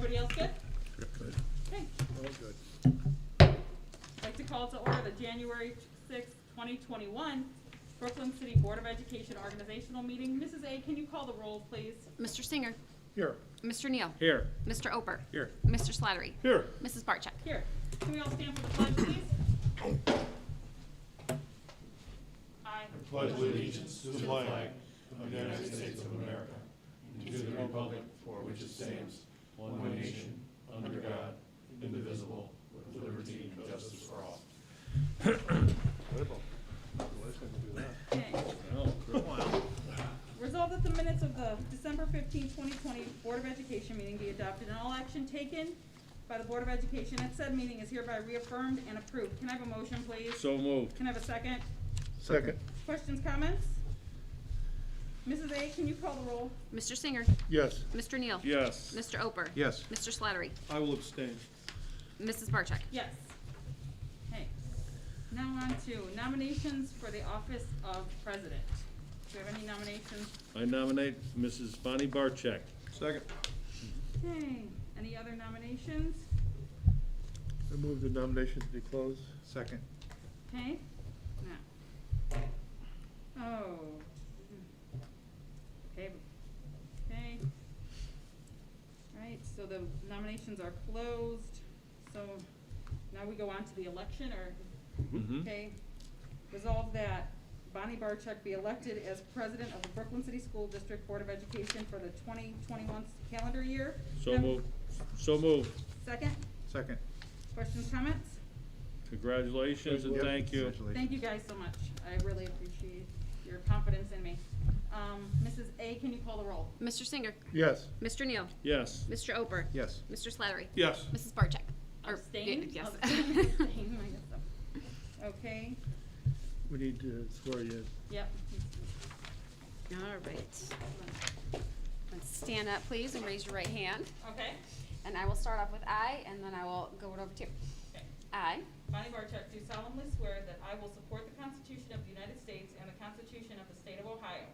Everybody else good? Good. Okay. All good. I'd like to call to order the January 6th, 2021 Brooklyn City Board of Education organizational meeting. Mrs. A, can you call the roll, please? Mr. Singer. Here. Mr. Neal. Here. Mr. Oper. Here. Mr. Slattery. Here. Mrs. Barcheck. Here. Can we all stand for the pledge, please? I pledge allegiance to the flag of the United States of America and to the republic for which it stands, one nation, under God, indivisible, with liberty and justice for all. Okay. Resolved that the minutes of the December 15, 2020 Board of Education meeting be adopted and all action taken by the Board of Education at said meeting is hereby reaffirmed and approved. Can I have a motion, please? So moved. Can I have a second? Second. Questions, comments? Mrs. A, can you call the roll? Mr. Singer. Yes. Mr. Neal. Yes. Mr. Oper. Yes. Mr. Slattery. I will abstain. Mrs. Barcheck. Yes. Okay. Now on to nominations for the office of president. Do we have any nominations? I nominate Mrs. Bonnie Barcheck. Second. Okay. Any other nominations? I move the nominations be closed. Second. Okay. Now. Oh. Okay. Okay. Right, so the nominations are closed. So now we go on to the election, or, Mm-hmm. okay. Resolve that Bonnie Barcheck be elected as president of the Brooklyn City School District Board of Education for the 2021 calendar year. So moved. So moved. Second? Second. Questions, comments? Congratulations and thank you. Thank you guys so much. I really appreciate your confidence in me. Mrs. A, can you call the roll? Mr. Singer. Yes. Mr. Neal. Yes. Mr. Oper. Yes. Mr. Slattery. Yes. Mrs. Barcheck. Or- Abstain? Yes. Abstain, I guess so. Okay, We need to swear you in. yep. All right. Let's stand up, please, and raise your right hand. Okay. And I will start off with I, and then I will go it over to you. Okay. I Bonnie Barcheck, do solemnly swear that I will support the Constitution of the United States and the Constitution of the State of Ohio,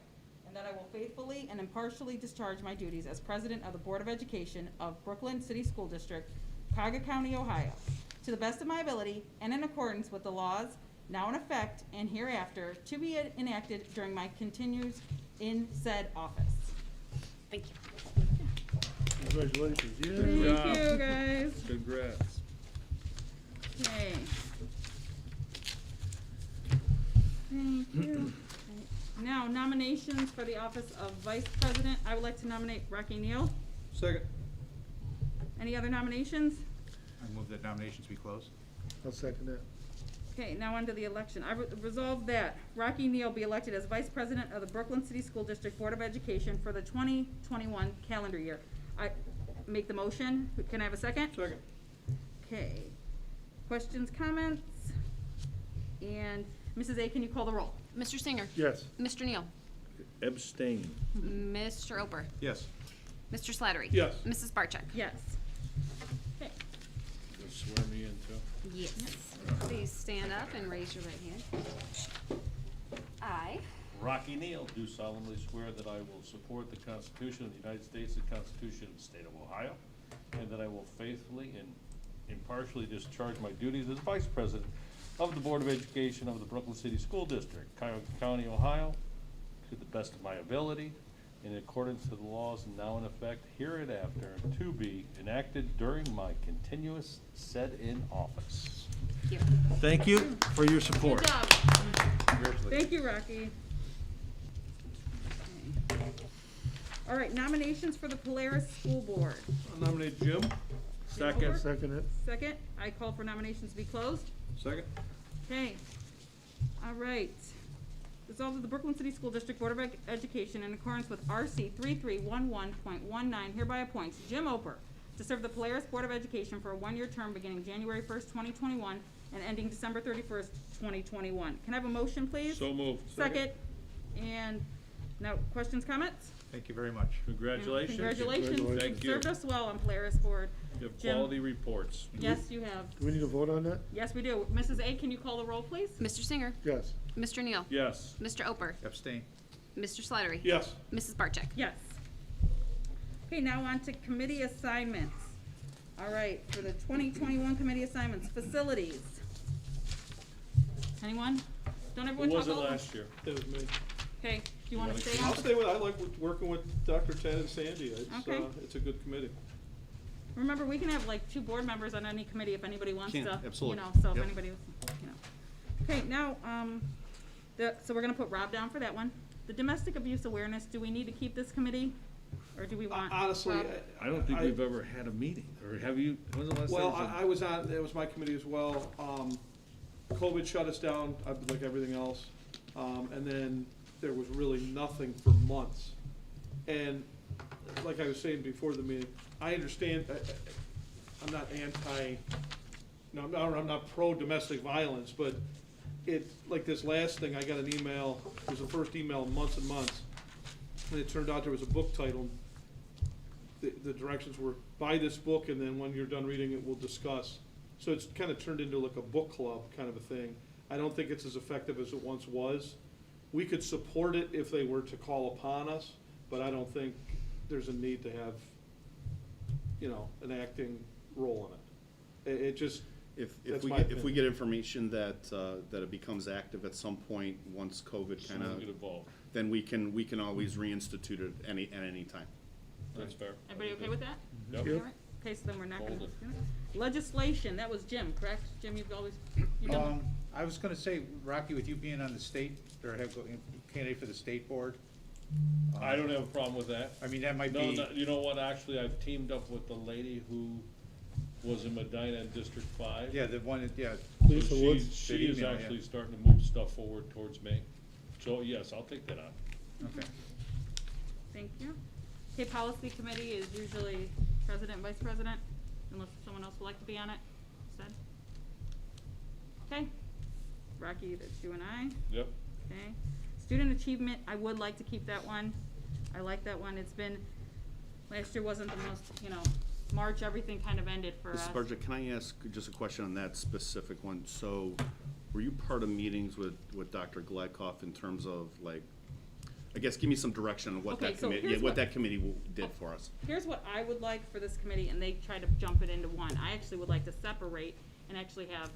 and that I will faithfully and impartially discharge my duties as President of the Board of Education of Brooklyn City School District, Cuyahoga County, Ohio, to the best of my ability and in accordance with the laws now in effect and hereafter to be enacted during my continuance in said office. thank you. Congratulations. Thank Yeah. you, guys. Congrats. Okay. Thank you. Now, nominations for the office of Vice President. I would like to nominate Rocky Neal. Second. Any other nominations? I move that nominations be closed. I'll second that. Okay, now on to the election. I resolve that Rocky Neal be elected as Vice President of the Brooklyn City School District Board of Education for the 2021 calendar year. I make the motion. Can I have a second? Second. Okay. Questions, comments? And Mrs. A, can you call the roll? Mr. Singer. Yes. Mr. Neal. Abstain. Mr. Oper. Yes. Mr. Slattery. Yes. Mrs. Barcheck. Yes. Okay. You'll swear me in too. Yes. Please stand up and raise your right hand. I Rocky Neal, do solemnly swear that I will support the Constitution of the United States and Constitution of the State of Ohio, and that I will faithfully and impartially discharge my duties as Vice President of the Board of Education of the Brooklyn City School District, Cuyahoga County, Ohio, to the best of my ability, in accordance to the laws now in effect hereafter to be enacted during my continuous set in office. thank you. Thank you for your Good support. job. Congratulations. Thank you, Rocky. Okay. All right, nominations for the Polaris School Board. I'll nominate Jim. Second. Second it. Second, I call for nominations to be closed. Second. Okay. All right. Resolved that the Brooklyn City School District Board of Education, in accordance with RC 3311.19, hereby appoints Jim Oper to serve the Polaris Board of Education for a one-year term beginning January 1st, 2021, and ending December 31st, 2021. Can I have a motion, please? So moved. Second. And now, questions, comments? Thank you very much. Congratulations. Congratulations. Thank You you. served us well on Polaris Board. You have Jim. quality reports. Yes, you have. Do we need to vote on that? Yes, we do. Mrs. A, can you call the roll, please? Mr. Singer. Yes. Mr. Neal. Yes. Mr. Oper. Abstain. Mr. Slattery. Yes. Mrs. Barcheck. Yes. Okay, now on to committee assignments. All right, for the 2021 committee assignments, facilities. Anyone? Don't everyone Who talk was it all at last year? That was me. Okay, do you wanna wanna stay I'll on? stay with, I like working with Dr. Ted and Sandy. Okay. It's a good committee. Remember, we can have like 2 board members on any committee if anybody wants to. Can, absolutely. You know, so if Yep. anybody, you know. Okay, now, so we're gonna put Rob down for that one. The domestic abuse awareness, do we need to keep this committee? Or do we want? Honestly, Rob? I don't think we've ever had a meeting, or have you, when's the last time? Well, I was on, it was my committee as well. COVID shut us down, like everything else. And then there was really nothing for months. And like I was saying before the meeting, I understand, I'm not I'm not pro-domestic violence, but like this last thing, I got an email, it was the first email in months and months. And it turned out there was a book title. The directions were, buy this book, and then when you're done reading it, we'll discuss. So it's kind of turned into like a book club kind of a thing. I don't think it's as effective as it once was. We could support it if they were to call upon us, but I don't think there's a need to have, an acting role in it. It just, If That's we my get, opinion. information that it becomes active at some point, once COVID kind Someone get of, involved. then we can always reinstitute it at any time. That's fair. Everybody okay with that? Yep. All right. Okay, so then we're not gonna. Hold Legislation, that was Jim, correct? Jim, you've always, you've done. I was gonna say, Rocky, with you being on the state, or candidate for the state board. I don't have a problem with that. I mean, that might No, be. no, you know what, actually, I've teamed up with the lady who was in Medina in District 5. Yeah, the one, yeah. Lisa So Woods. she Good is email, yeah. actually starting to move stuff forward towards me. So, yes, I'll take that on. Okay. Thank you. Okay, policy committee is usually president, vice president, unless someone else would like to be on it, said. Okay, Rocky, that's you and I, Yep. okay. Student achievement, I would like to keep that one. I like that one. It's been, last year wasn't the most, March, everything kind of ended for us. Mrs. Barja, can I ask just a question on that specific one? So, were you part of meetings with Dr. Gladkoff in terms of like, I guess, give me some direction on what Okay, that so committee, here's what what- that committee did for us? Here's what I would like for this committee, and they try to jump it into one. I actually would like to separate and actually have,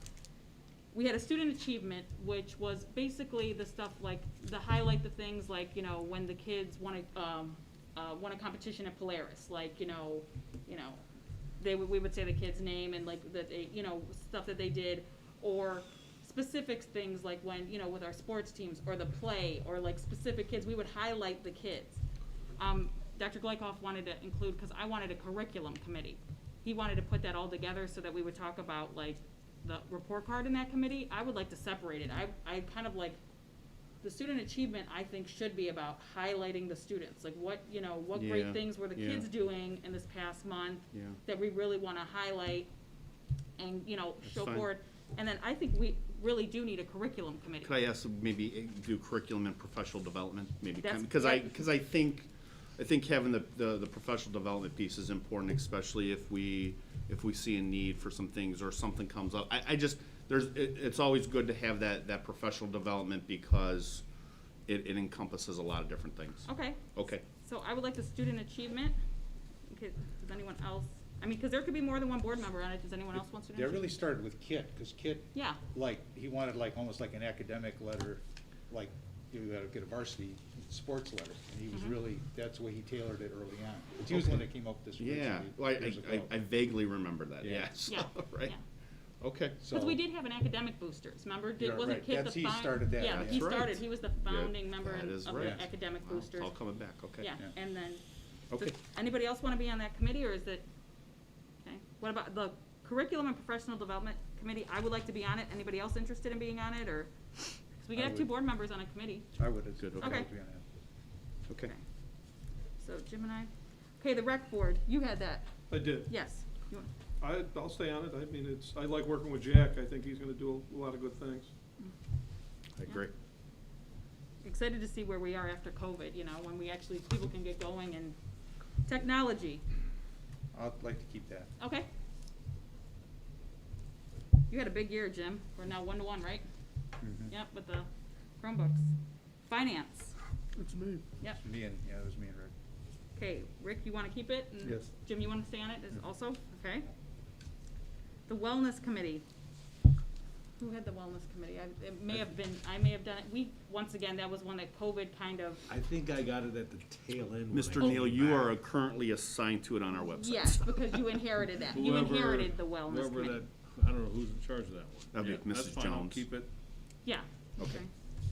we had a student achievement, which was basically the stuff like, highlight the things like, when the kids won a competition at Polaris, like, we would say the kid's name and like that they, stuff that they did, or specific things like when, with our sports teams or the play or like specific kids, we would highlight the kids. Dr. Glykoff wanted to include, because I wanted a curriculum committee. He wanted to put that all together so that we would talk about like the report card in that committee. I would like to separate it. I kind of like, the student achievement, I think, should be about highlighting the students, like what, what great Yeah, things were the yeah. kids doing in this past month Yeah. that we really wanna highlight and, That's show fine. forward. And then I think we really do need a curriculum committee. Could I ask maybe do curriculum and professional development, maybe? That's- Because yeah. I think having the professional development piece is important, especially if we see a need for some things or something comes up. I just, it's always good to have that professional development because it encompasses a lot of different things. Okay, Okay. so I would like the student achievement. Okay, does anyone else, because there could be more than one board member on it. Does anyone else want student That achievement? really started with Kit, because Kit, Yeah, he wanted almost like an academic letter, like you gotta get a varsity sports letter. And he was Mhm. really, that's the way he tailored it early on. But he was the one that came up with this Yeah, originally well, years ago. I vaguely remember that, Yeah. yes, yeah, right, yeah. okay. Because we So- did have an academic boosters, remember? You're Wasn't right. Kit the That's- he found- started that, Yeah, yeah. he That's right. started, he was the founding member that of is the right. academic Wow, boosters. It's all coming back, okay. Yeah, Yeah. and then, Okay. does anybody else want to be on that committee, or is it, okay? What about the curriculum and professional development committee? I would like to be on it. Anybody else interested in being on it, or? Because we can I have 2 would. board members on a committee. I would have. Good, okay. Okay. So Jim and I, okay, the rec board, you had that, I did. yes. You want- I'll stay on it. I mean, I like working with Jack. I think he's gonna do a lot of good things. I agree. Excited to see where we are after COVID, when we actually, people can get going, and technology, I'd like to keep that. okay. You had a big year, Jim. We're now 1-to-1, right? Mhm. Yep, with the Chromebooks. Finance, It's me. yep. It was me and Rick. Okay, Rick, you wanna keep it? And Yes. Jim, you wanna stay on it also? Okay. The Wellness Committee. Who had the Wellness Committee? It may have been, I may have done it. Once again, that was one that COVID kind of, I think I got it at the tail end. when I Mr. came Neal, you back. are currently assigned to it on our website. yes, because you inherited that. You Whoever- inherited the Wellness whoever Committee. that- I don't know who's in charge of that one. That'd be Yeah, that's Mrs. fine, I'll Jones. keep it. Yeah. Okay.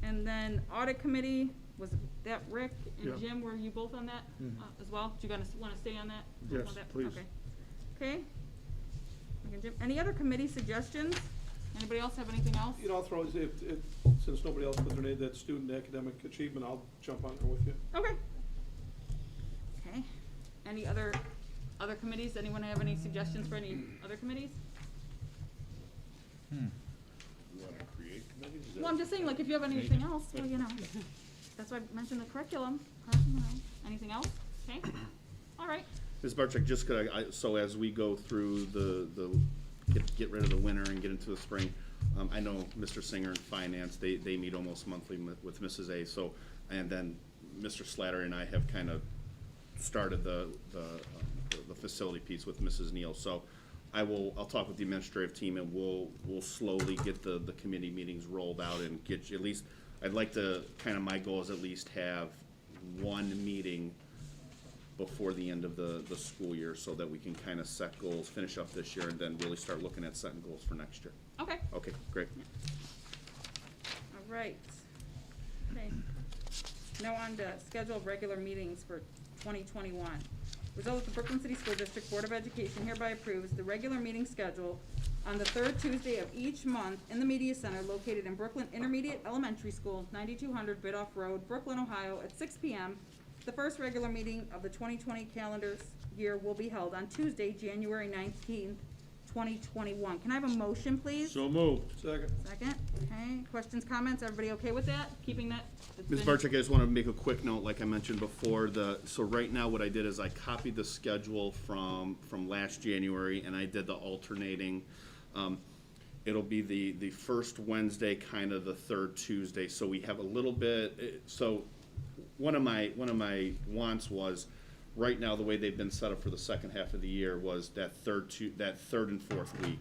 And then Audit Committee, was that Rick and Yeah. Jim, were you both on that as well? Do you wanna stay on that? Yes, On that? please. Okay. Okay. Okay, Jim, any other committee suggestions? Anybody else have anything else? You know, I'll throw, since nobody else put their name, that student academic achievement, I'll jump on there with you. Okay. Okay. Any other committees? Anyone have any suggestions for any other committees? You wanna create committees? Is that- Well, I'm just saying, like, if you have anything else, well, you know, that's why I mentioned the curriculum, you know. Anything else? Okay, all right. Ms. Barczyk, just so as we go through get rid of the winter and get into the spring, I know Mr. Singer in finance, they meet almost monthly with Mrs. A, so, and then Mr. Slatter and I have kind of started the facility piece with Mrs. Neal, so I'll talk with the administrative team and we'll slowly get the committee meetings rolled out and get you at least, I'd like to, my goal is at least have one meeting before the end of the school year so that we can kind of set goals, finish up this year, and then really start looking at setting goals for next year. Okay, Okay, great. all right. Okay. Now on to schedule regular meetings for 2021. Result, the Brooklyn City School District Board of Education hereby approves the regular meeting schedule on the third Tuesday of each month in the Media Center located in Brooklyn Intermediate Elementary School, 9200 Bidoff Road, Brooklyn, Ohio, at 6 p.m. The first regular meeting of the 2020 calendar year will be held on Tuesday, January 19th, 2021. Can I have a motion, please? So moved. Second. Second, okay, questions, comments, everybody okay with that, keeping that? It's Ms. been- Barczyk, I just want to make a quick note, like I mentioned before, so right now what I did is I copied the schedule from last January and I did the alternating. It'll be the first Wednesday, kind of the third Tuesday, so we have a little bit, so one of my wants was, right now, the way they've been set up for the second half of the year was that third and fourth week.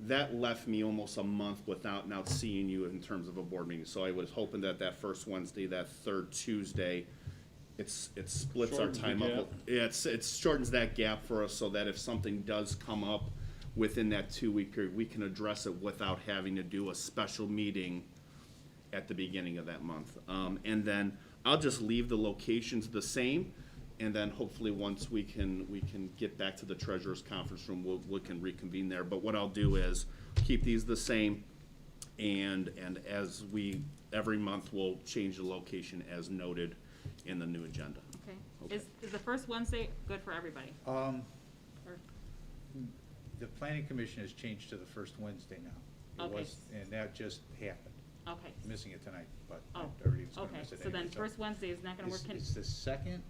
That left me almost a month without now seeing you in terms of a board meeting. So I was hoping that first Wednesday, that third Tuesday, it splits our Shortens the time up. gap. Yeah, it shortens that gap for us so that if something does come up within that 2-week period, we can address it without having to do a special meeting at the beginning of that month. And then I'll just leave the locations the same. And then hopefully once we can get back to the treasurer's conference room, we can reconvene there. But what I'll do is keep these the same, and as every month we'll change the location as noted in the new agenda. Okay, Okay. is the first Wednesday good for everybody? Or- The planning commission has changed to the first Wednesday now. It Okay. was, and that just happened. Okay, I'm missing it tonight, but Oh, everybody was gonna okay, miss it so then anyway, first Wednesday is not gonna work, Is the second,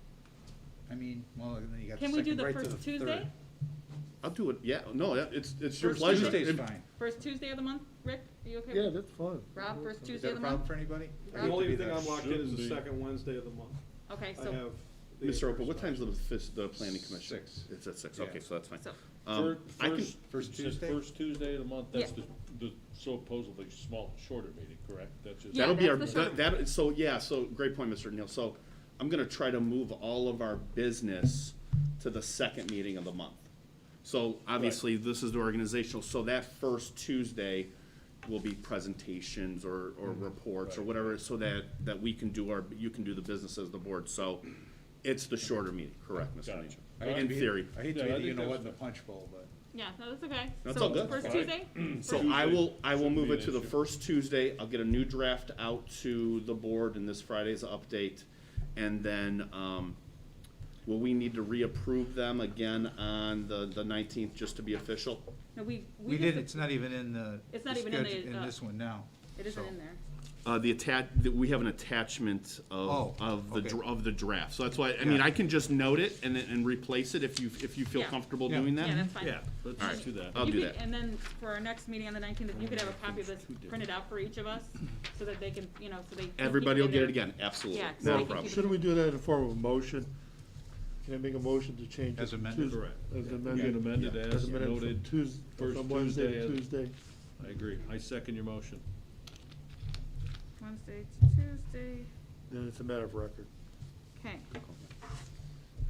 I mean, well, then you got the can we do second the right to the first third. Tuesday? I'll do it, yeah, no, it's your First pleasure. Tuesday's It- fine. First Tuesday of the month, Rick, are you okay? Yeah, with that's fine. Rob, first Is Tuesday that of a the problem month? for anybody? Right. I The hate only to be thing the- I'm locked in is Shouldn't the be. second Wednesday of the month. Okay, I so, have. the Mr. Opa, what 8th. time's the planning commission? 6. It's at 6, Yeah. okay, so that's fine. so, I can, First you said Tuesday? First Tuesday of the month, that's Yeah. the supposedly shorter meeting, correct? That's just. Yeah, that'll be our, that's the short- so great point, Mr. Neal. So I'm gonna try to move all of our business to the second meeting of the month. So obviously, this is the organizational, so that first Tuesday will be presentations or reports or Right. whatever, so that you can do the business as the board. So it's the shorter meeting, correct, Mr. Neal? Gotcha. I hate to In be- theory. I hate Yeah, to I be the, you think know what, in that's the punch bowl, but. yeah, no, that's okay. That's So all good. First Fine. Tuesday? So Tuesday I will shouldn't move be it an to the issue. first Tuesday. I'll get a new draft out to the board in this Friday's update. And then, will we need to reapprove them again on the 19th just to be official? No, We just- did, it's not even in the. It's not even in the, schedule- in this one now. It isn't so. in there. We have an attachment Oh, of okay. the draft. So that's why, I mean, Yeah. I can just note it and replace it if you feel Yeah. comfortable Yeah. doing that. Yeah, that's fine. Yeah, let's All just right. do that. I'll You do could- that. And then for our next meeting on the 19th, if you could have a copy of this printed out for each of us, so that they can, so they. Everybody will in get there. it again, absolutely, Yeah, so no they can problem. keep Shouldn't we do that in the form of a motion? Can I make a motion to change it? As to amended? Tuesday? Correct. As Being amended. amended Yeah, as amended from noted, first from Wednesday Tuesday to as- Tuesday. I agree. I second your motion. Wednesday to Tuesday. Then it's a matter of record. Okay,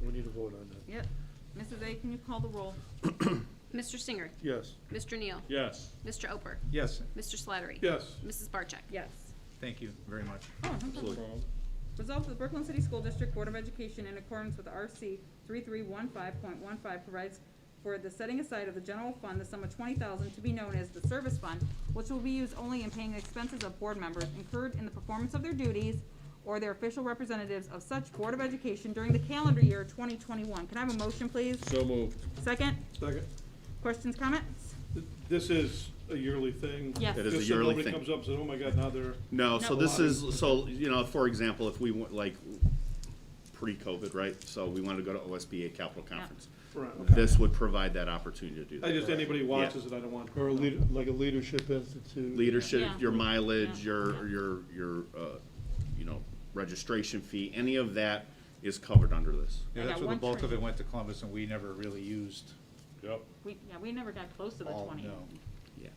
We need to vote on that. yep. Mrs. A, can you call the roll? Mr. Singer. Yes. Mr. Neal. Yes. Mr. Oper. Yes, Mr. Slattery. Yes. Mrs. Barcheck. Yes. thank you very much. Oh, no problem. Resolved that the Brooklyn City School District Board of Education, in accordance with RC 3315.15, provides for the setting aside of the general fund the sum of $20,000 to be known as the service fund, which will be used only in paying the expenses of board members incurred in the performance of their duties or their official representatives of such Board of Education during the calendar year 2021. Can I have a motion, please? So moved. Second? Second. Questions, comments? This is a yearly thing? Yes. It is a Just so yearly nobody thing. comes up and says, oh my God, now they're, No, so No. this is, so, you know, for example, if we went like pre-COVID, right? So we wanted to go to OSBA Capital Conference. right. This would provide that opportunity to do I that. just, anybody watches it, I don't want. Or like a leadership institute. Leadership, Yeah. your mileage, Yeah. your, you know, registration fee, any of that is covered under this. I Yeah, got that's where one the bulk of training. it went to Columbus, and we never really used Yep. We never got close to the all, 20. no. Yeah.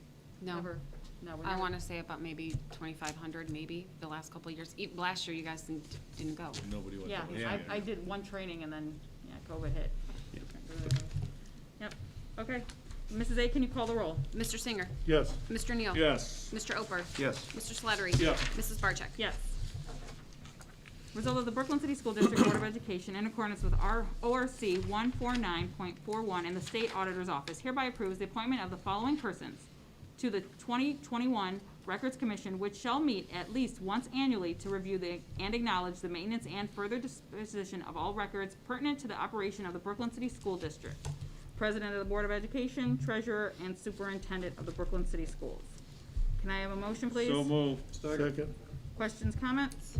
No. Never. No, we I never. want to say about maybe 2,500, maybe, the last couple of years. Last year, you guys didn't go. Nobody went. Yeah, to Yeah. I did one training and then, yeah, COVID hit. Yep, okay. Mrs. A, can you call the roll? Mr. Singer. Yes. Mr. Neal. Yes. Mr. Oper. Yes, Mr. Slattery. Yes. Mrs. Barcheck. Yes. Result of the Brooklyn City School District Board of Education, in accordance with our ORC 149.41 and the State Auditor's Office, hereby approves the appointment of the following persons to the 2021 Records Commission, which shall meet at least once annually to review and acknowledge the maintenance and further disposition of all records pertinent to the operation of the Brooklyn City School District. President of the Board of Education, Treasurer, and Superintendent of the Brooklyn City Schools. Can I have a motion, please? So moved. Second. Questions, comments?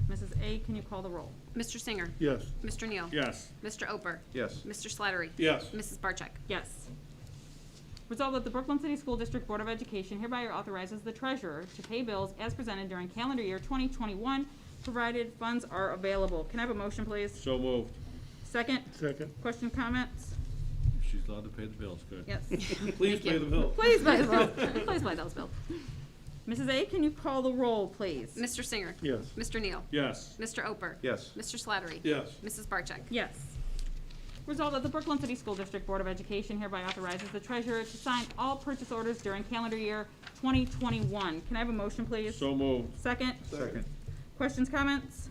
Mrs. A, can you call the roll? Mr. Singer. Yes. Mr. Neal. Yes. Mr. Oper. yes, Mr. Slattery. Yes. Mrs. Barcheck. Yes. Resolved that the Brooklyn City School District Board of Education hereby authorizes the treasurer to pay bills as presented during calendar year 2021, provided funds are available. Can I have a motion, please? So moved. Second? Second. Question, comments? She's allowed to pay the bills, good. Yes. Please Thank pay you. the bill. Please pay the bills. Please pay those bills. Mrs. A, can you call the roll, please? Mr. Singer. Yes. Mr. Neal. Yes. Mr. Oper. yes, Mr. Slattery. Yes. Mrs. Barcheck. Yes. Resolved that the Brooklyn City School District Board of Education hereby authorizes the treasurer to sign all purchase orders during calendar year 2021. Can I have a motion, please? So moved. Second? second, Questions, comments?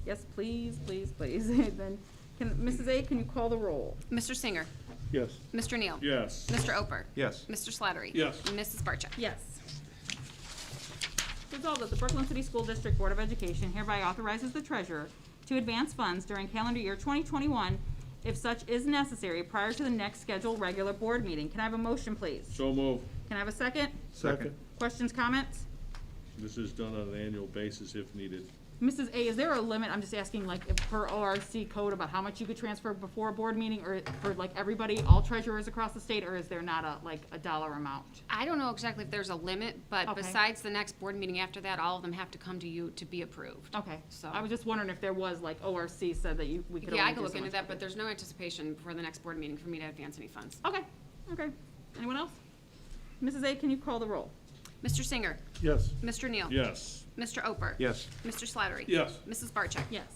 Yes, please, please, please. Then, Mrs. A, can you call the roll? Mr. Singer. Yes. Mr. Neal. Yes. Mr. Oper. yes, Mr. Slattery. Yes. And Mrs. Barcheck. Yes. Resolved that the Brooklyn City School District Board of Education hereby authorizes the treasurer to advance funds during calendar year 2021 if such is necessary prior to the next scheduled regular board meeting. Can I have a motion, please? So moved. Can I have a second? second, Questions, comments? This is done on an annual basis if needed. Mrs. A, is there a limit, I'm just asking, like, if per ORC code about how much you could transfer before a board meeting, or for, like, everybody, all treasurers across the state, or is there not a dollar amount? I don't know exactly if there's a limit, but Okay. besides the next board meeting after that, all of them have to come to you to be approved. Okay, So- I was just wondering if there was, like, ORC said that we could Yeah, only I could do look so into much. that, but there's no anticipation for the next board meeting for me to advance any funds. Okay, okay. Anyone else? Mrs. A, can you call the roll? Mr. Singer. Yes. Mr. Neal. Yes. Mr. Oper. yes, Mr. Slattery. Yes. Mrs. Barcheck. Yes.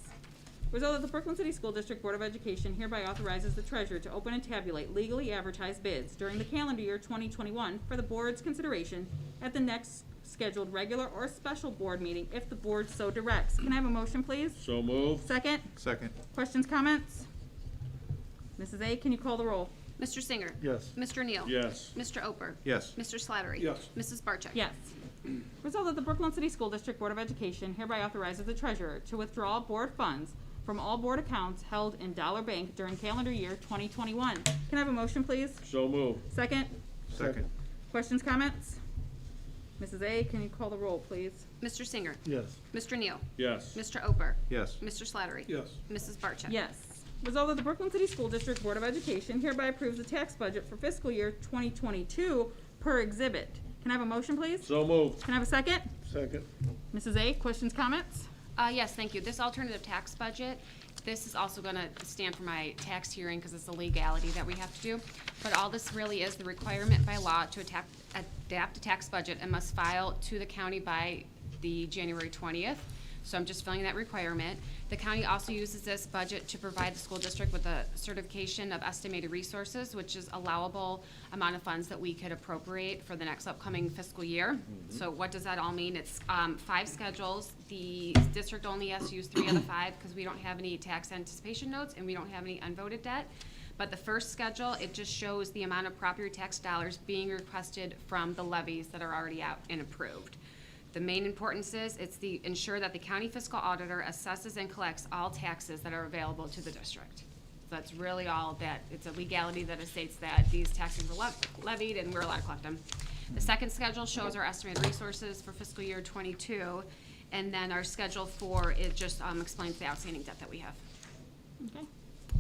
Resolved that the Brooklyn City School District Board of Education hereby authorizes the treasurer to open and tabulate legally advertised bids during the calendar year 2021 for the board's consideration at the next scheduled regular or special board meeting if the board so directs. Can I have a motion, please? So moved. Second? second, Questions, comments? Mrs. A, can you call the roll? Mr. Singer. Yes. Mr. Neal. Yes. Mr. Oper. yes, Mr. Slattery. Yes. Mrs. Barcheck. Yes. Resolved that the Brooklyn City School District Board of Education hereby authorizes the treasurer to withdraw board funds from all board accounts held in Dollar Bank during calendar year 2021. Can I have a motion, please? So moved. Second? second, Questions, comments? Mrs. A, can you call the roll, please? Mr. Singer. Yes. Mr. Neal. Yes. Mr. Oper. yes, Mr. Slattery. Yes. Mrs. Barcheck. Yes. Resolved that the Brooklyn City School District Board of Education hereby approves the tax budget for fiscal year 2022 per exhibit. Can I have a motion, please? So moved. Can I have a second? Second. Mrs. A, questions, comments? Yes, thank you. This alternative tax budget This is also gonna stand for my tax hearing, because it's the legality that we have to do. But all this really is the requirement by law to adapt a tax budget and must file to the county by the January 20th. So I'm just filling that requirement. The county also uses this budget to provide the school district with a certification of estimated resources, which is allowable amount of funds that we could appropriate for the next upcoming fiscal year. So what does that all mean? It's 5 schedules. The district only has to use 3 of the 5 because we don't have any tax anticipation notes and we don't have any unvoted debt. But the first schedule, it just shows the amount of property tax dollars being requested from the levies that are already out and approved. The main importance is it's the ensure that the county fiscal auditor assesses and collects all taxes that are available to the district. So that's really all that, it's a legality that it states that these taxes were levied and we're allowed to collect them. The second schedule shows our estimated resources for fiscal year '22, and then our schedule 4, it just explains the outstanding debt that we have. Okay.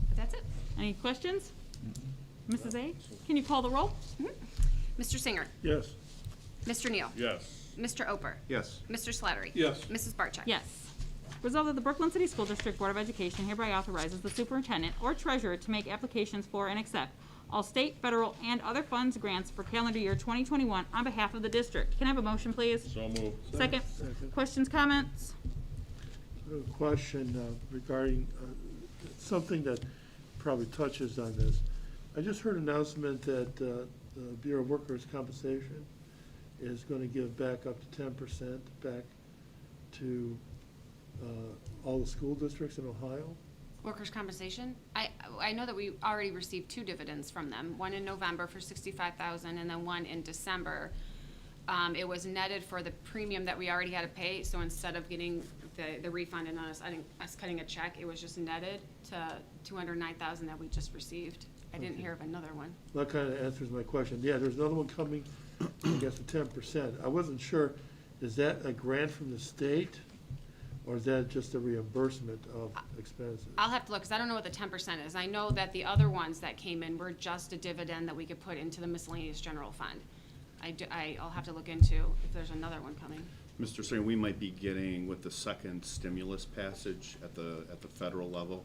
But that's it. Any questions? Mrs. A, can you call the roll? Mr. Singer, Yes. Mr. Neal, Yes. Mr. Oper, Yes. Mr. Slattery. Yes. Mrs. Barcheck. Yes. Resolved that the Brooklyn City School District Board of Education hereby authorizes the superintendent or treasurer to make applications for and accept all state, federal, and other funds grants for calendar year 2021 on behalf of the district. Can I have a motion, please? So moved. Second. Second. Questions, comments? A question regarding something that probably touches on this. I just heard an announcement that the Bureau of Workers' Compensation is going to give back up to 10% back to all the school districts in Ohio. Workers' compensation? I know that we already received 2 dividends from them, one in November for $65,000 and then one in December. It was netted for the premium that we already had to pay, so instead of getting the refund and us cutting a check, it was just netted to $209,000 that we just received. I didn't Okay. hear of another one. That kind of answers my question. Yeah, there's another one coming, I guess, for 10%. I wasn't sure, is that a grant from the state, or is that just a reimbursement of expenses? I'll have to look, because I don't know what the 10% is. I know that the other ones that came in were just a dividend that we could put into the miscellaneous general fund. I'll have to look into if there's another one coming. Mr. Singer, we might be getting with the second stimulus passage at the federal level.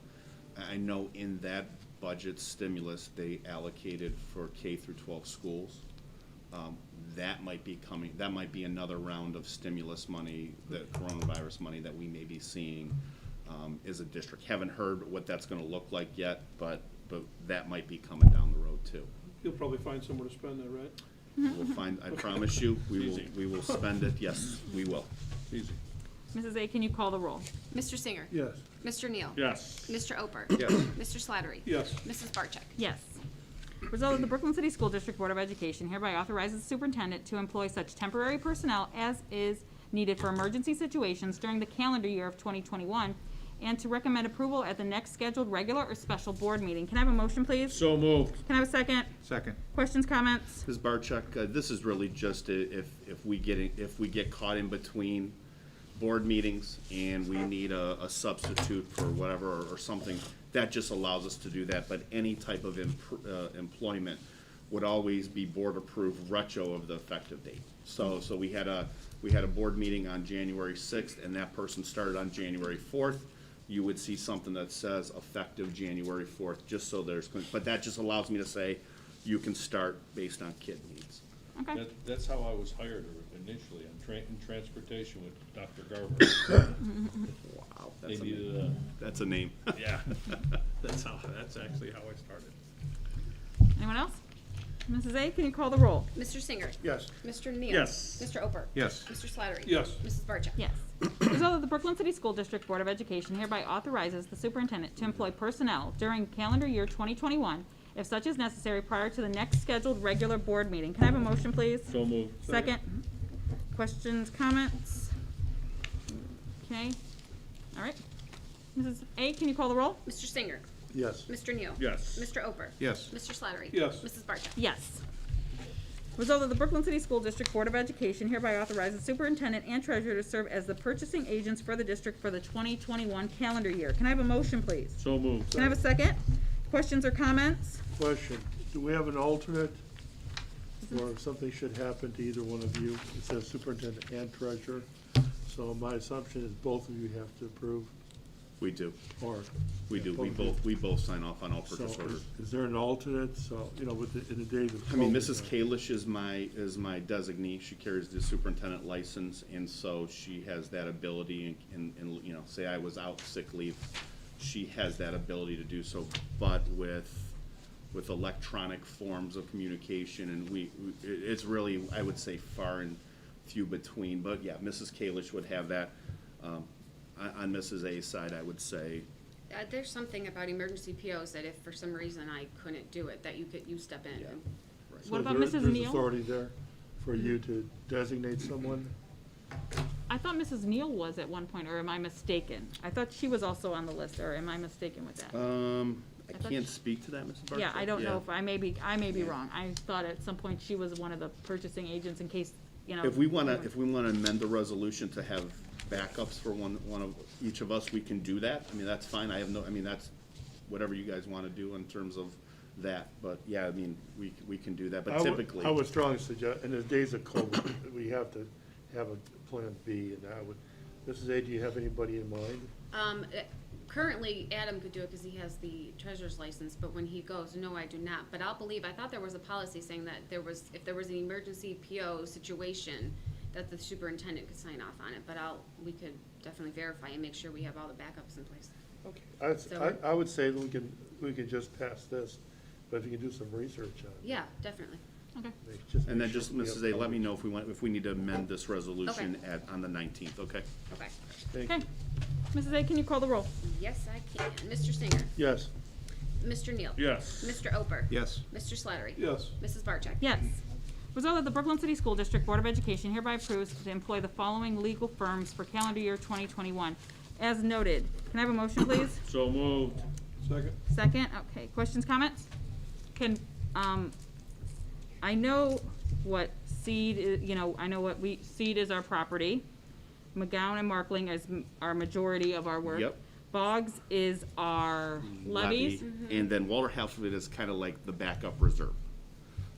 I know in that budget stimulus, they allocated for K through 12 schools. That might be coming, that might be another round of stimulus money, the coronavirus money that we may be seeing as a district. Haven't heard what that's gonna look like yet, but that might be coming down the road too. You'll probably find somewhere to spend that, right? We'll find, I promise you, Easy. we will spend it, yes, we will. Easy. Mrs. A, can you call the roll? Mr. Singer. Yes. Mr. Neal. Yes. Mr. Oper. Yes. Mr. Slattery. Yes. Mrs. Barcheck. Yes. Resolved that the Brooklyn City School District Board of Education hereby authorizes the superintendent to employ such temporary personnel as is needed for emergency situations during the calendar year of 2021, and to recommend approval at the next scheduled regular or special board meeting. Can I have a motion, please? So moved. Can I have a second? Second. Questions, comments? Ms. Barcheck, this is really just if we get caught in between board meetings and we need a substitute for whatever or something, that just allows us to do that. But any type of employment would always be board approved retro of the effective date. So we had a board meeting on January 6th and that person started on January 4th. You would see something that says effective January 4th, just so but that just allows me to say you can start based on kid needs. Okay. That's how I was hired initially, in transportation with Dr. Garber. Wow, They that's a needed name. That's a name. Yeah, that's actually how I started. Anyone else? Mrs. A, can you call the roll? Mr. Singer. Yes. Mr. Neal. Yes. Mr. Oper. Yes. Mr. Slattery. Yes. Mrs. Barcheck. Yes. Resolved that the Brooklyn City School District Board of Education hereby authorizes the superintendent to employ personnel during calendar year 2021, if such is necessary, prior to the next scheduled regular board meeting. Can I have a motion, please? So moved. Second. Questions, comments? Okay. All right. Mrs. A, can you call the roll? Mr. Singer. Yes. Mr. Neal. Yes. Mr. Oper. Yes. Mr. Slattery. Yes. Mrs. Barcheck. Yes. Resolved that the Brooklyn City School District Board of Education hereby authorizes the superintendent and treasurer to serve as the purchasing agents for the district for the 2021 calendar year. Can I have a motion, please? So moved. Can I have a second? Questions or comments? Question, do we have an alternate, or if something should happen to either one of you? It says superintendent and treasurer, so my assumption is both of you have to approve. We do, or? we do. We both sign off on all purchase So orders. is there an alternate, so, you know, in the days of I mean, COVID, Mrs. Kalish is my designee. She carries the superintendent license, and so she has that ability, and, you know, say I was out sick leave, she has that ability to do so, but with electronic forms of communication, and it's really, I would say, far and few between, but yeah, Mrs. Kalish would have that. On Mrs. A's side, I would say, There's something about emergency POs that if for some reason I couldn't do it, that you step in. Yeah. and- so What about there's Mrs. Neal? authority there for you to designate someone? I thought Mrs. Neal was at one point, or am I mistaken? I thought she was also on the list, or am I mistaken with that? I thought can't she- speak to that, Mrs. Barclay. Yeah, I don't know if, I may be Yeah. wrong. I thought at some point she was one of the purchasing agents in case, you know. If we wanna amend the resolution to have backups for one of each of us, we can do that. I mean, that's fine. That's whatever you guys wanna do in terms of that. But yeah, I mean, we can do that, but typically. I would strongly suggest, in the days of COVID, we have to have a plan B, and I would, Mrs. A, do you have anybody in mind? Currently, Adam could do it because he has the treasurer's license, but when he goes, no, I do not. But I thought there was a policy saying that if there was an emergency PO situation, that the superintendent could sign off on it, but we could definitely verify and make sure we have all the backups in place. Okay. I would say that we can just pass this, but if you can do some research on it. Yeah, definitely. Okay. And then make just, sure we Mrs. A, have let me coverage. know if we need to amend this resolution on the 19th, okay? Okay. Thank Okay. you. Mrs. A, can you call the roll? Yes, I can. Mr. Singer. Yes. Mr. Neal. Yes. Mr. Oper. Yes. Mr. Slattery. Yes. Mrs. Barcheck. Yes. Resolved that the Brooklyn City School District Board of Education hereby approves to employ the following legal firms for calendar year 2021. As noted. Can I have a motion, please? So moved. Second? Second, okay. Questions, comments? I know what Seed is, I know what Seed is our property. McGowan and Markling is our majority of our work. Yep. Boggs is our levies. Levy. And then Walter half of it is kind of like the backup reserve.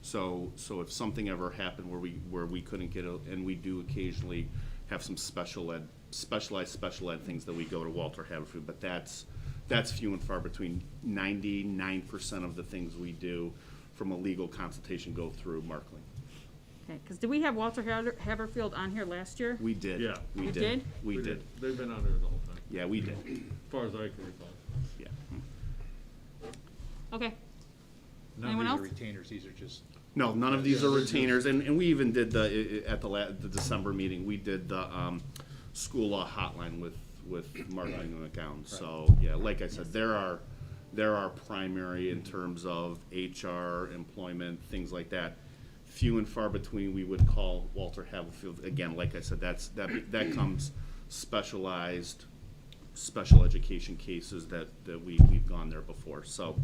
So if something ever happened where we couldn't get it, and we do occasionally have some specialized special ed things that we go to Walter Haverfield, but that's few and far between. 99% of the things we do from a legal consultation go through Markling. Okay, because did we have Walter Haverfield on here last year? We did. Yeah. We You did. did? We did. They've been on there the whole time, Yeah, we did. as far as I can recall. Yeah. Okay, None Anyone of these are else? retainers, these are just, No, none of these are retainers, and we even did at the December meeting, we did the school law hotline with Markling and McGowan. So, yeah, like I said, there are primary in terms of HR, employment, things like that. Few and far between, we would call Walter Haverfield. Again, like I said, that comes specialized, special education cases that we've gone there before. So,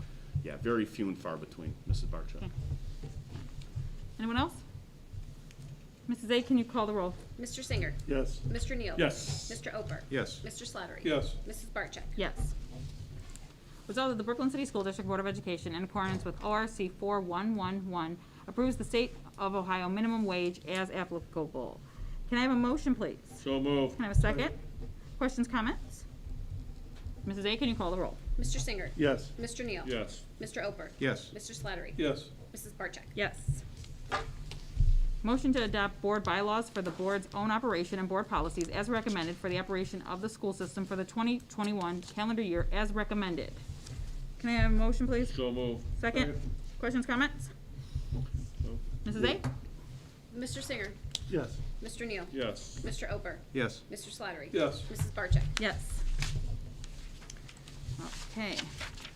yeah, very few and far between, Mrs. Barcha. Okay. Anyone else? Mrs. A, can you call the roll? Mr. Singer. Yes. Mr. Neal. Yes. Mr. Oper. yes. Mr. Slattery. Yes. Mrs. Barcheck. Yes. Resolved that the Brooklyn City School District Board of Education, in accordance with ORC 4111, approves the State of Ohio minimum wage as applicable. Can I have a motion, please? So moved. Can I have a second? Questions, comments? Mrs. A, can you call the roll? Mr. Singer. Yes. Mr. Neal. Yes. Mr. Oper. Yes. Mr. Slattery. Yes. Mrs. Barcheck. Yes. Motion to adopt board bylaws for the board's own operation and board policies as recommended for the operation of the school system for the 2021 calendar year as recommended. Can I have a motion, please? So moved. Second? Questions, comments? Mrs. A? Mr. Singer. Yes. Mr. Neal. Yes. Mr. Oper. Yes. Mr. Slattery. Yes. Mrs. Barcheck. Yes. Okay.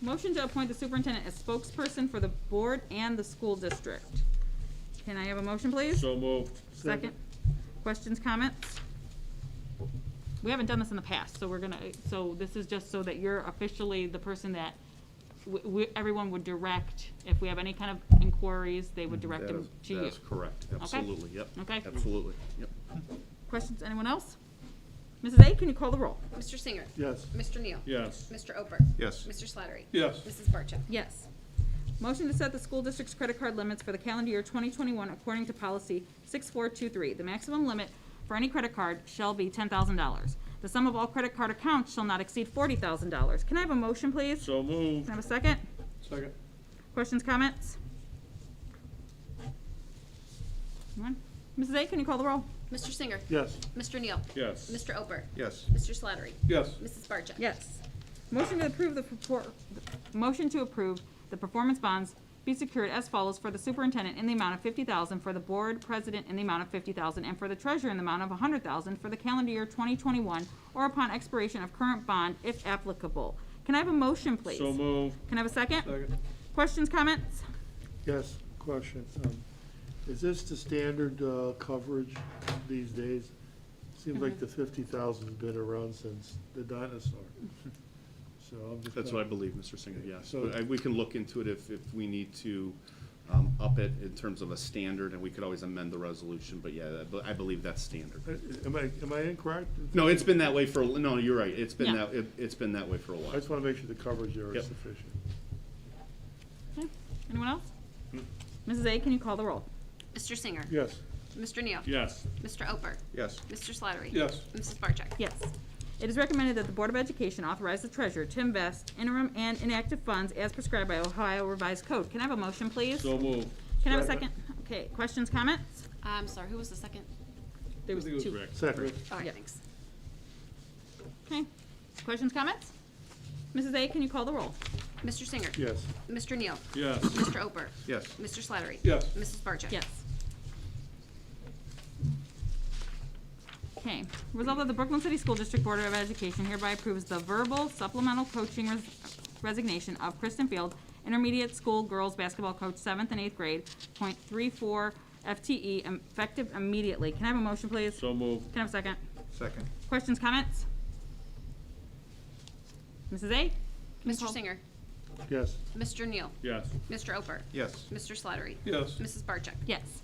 Motion to appoint the superintendent as spokesperson for the board and the school district. Can I have a motion, please? So moved. Second. Questions, comments? We haven't done this in the past, so so this is just so that you're officially the person that everyone would direct, if we have any kind of inquiries, they would direct them to you. That is correct, absolutely, yep. Okay. Absolutely, yep. Questions, anyone else? Mrs. A, can you call the roll? Mr. Singer. Yes. Mr. Neal. Yes. Mr. Oper. Yes. Mr. Slattery. Yes. Mrs. Barcheck. Yes. Motion to set the school district's credit card limits for the calendar year 2021 according to policy 6423. The maximum limit for any credit card shall be $10,000. The sum of all credit card accounts shall not exceed $40,000. Can I have a motion, please? So moved. Can I have a second? Second. Questions, comments? Anyone? Mrs. A, can you call the roll? Mr. Singer. Yes. Mr. Neal. Yes. Mr. Oper. Yes. Mr. Slattery. Yes. Mrs. Barcheck. Yes. Motion to approve motion to approve the performance bonds be secured as follows for the superintendent in the amount of $50,000, for the board president in the amount of $50,000, and for the treasurer in the amount of $100,000 for the calendar year 2021 or upon expiration of current bond if applicable. Can I have a motion, please? So moved. Can I have a second? Second. Questions, comments? Yes, question. Is this the standard coverage these days? Seems like the 50,000's been around since the dinosaur. So I'm just. That's what I believe, Mr. Singer, yes. So- But we can look into it if we need to up it in terms of a standard, and we could always amend the resolution, but yeah, I believe that's standard. Am I incorrect? No, it's been that way for, no, you're right, it's been Yeah. it's been that way for a I while. just want to make sure the coverage there Yep. is sufficient. Okay. Anyone else? Mrs. A, can you call the roll? Mr. Singer. Yes. Mr. Neal. Yes. Mr. Oper. Yes. Mr. Slattery. Yes. Mrs. Barcheck. Yes. It is recommended that the Board of Education authorize the treasurer to invest interim and inactive funds as prescribed by Ohio Revised Code. Can I have a motion, please? So moved. Can I have a Second. second? Okay, questions, comments? I'm sorry, who was the second? There was I think it was two. Rick. Second. Okay, Yeah. thanks. Okay. Questions, comments? Mrs. A, can you call the roll? Mr. Singer. Yes. Mr. Neal. Yes. Mr. Oper. Yes. Mr. Slattery. Yes. Mrs. Barcheck. Yes. Okay. Resolved that the Brooklyn City School District Board of Education hereby approves the verbal supplemental coaching resignation of Kristen Field, intermediate school girls basketball coach, 7th and 8th grade, .34 FTE, effective immediately. Can I have a motion, please? So moved. Can I have a second? Second. Questions, comments? Mrs. A? Can you Mr. call- Singer. Yes. Mr. Neal. Yes. Mr. Oper. Yes. Mr. Slattery. Yes. Mrs. Barcheck. Yes.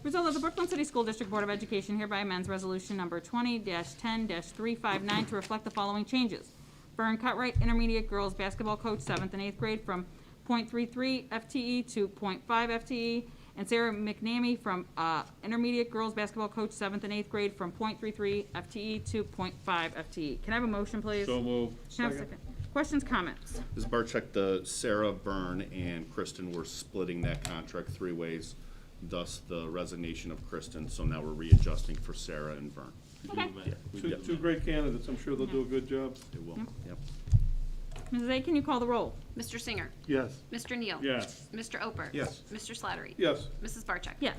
Result of the Brooklyn City School District Board of Education hereby amends resolution number 20-10-359 to reflect the following changes. Fern Cutright, intermediate girls basketball coach, 7th and 8th grade, from .33 FTE to .5 FTE, and Sarah McNamee from intermediate girls basketball coach, 7th and 8th grade, from .33 FTE to .5 FTE. Can I have a motion, please? So moved. Can I have a second? Questions, comments? Ms. Barcheck, the Sarah, Byrne, and Kristen were splitting that contract 3 ways, thus the resignation of Kristen, so now we're readjusting for Sarah and Byrne. We Okay. do the math. We Two, did the two math. great candidates, I'm sure they'll do a good job. It will, yep. Mrs. A, can you call the roll? Mr. Singer. Yes. Mr. Neal. Yes. Mr. Oper. Yes. Mr. Slattery. Yes. Mrs. Barcheck. Yes.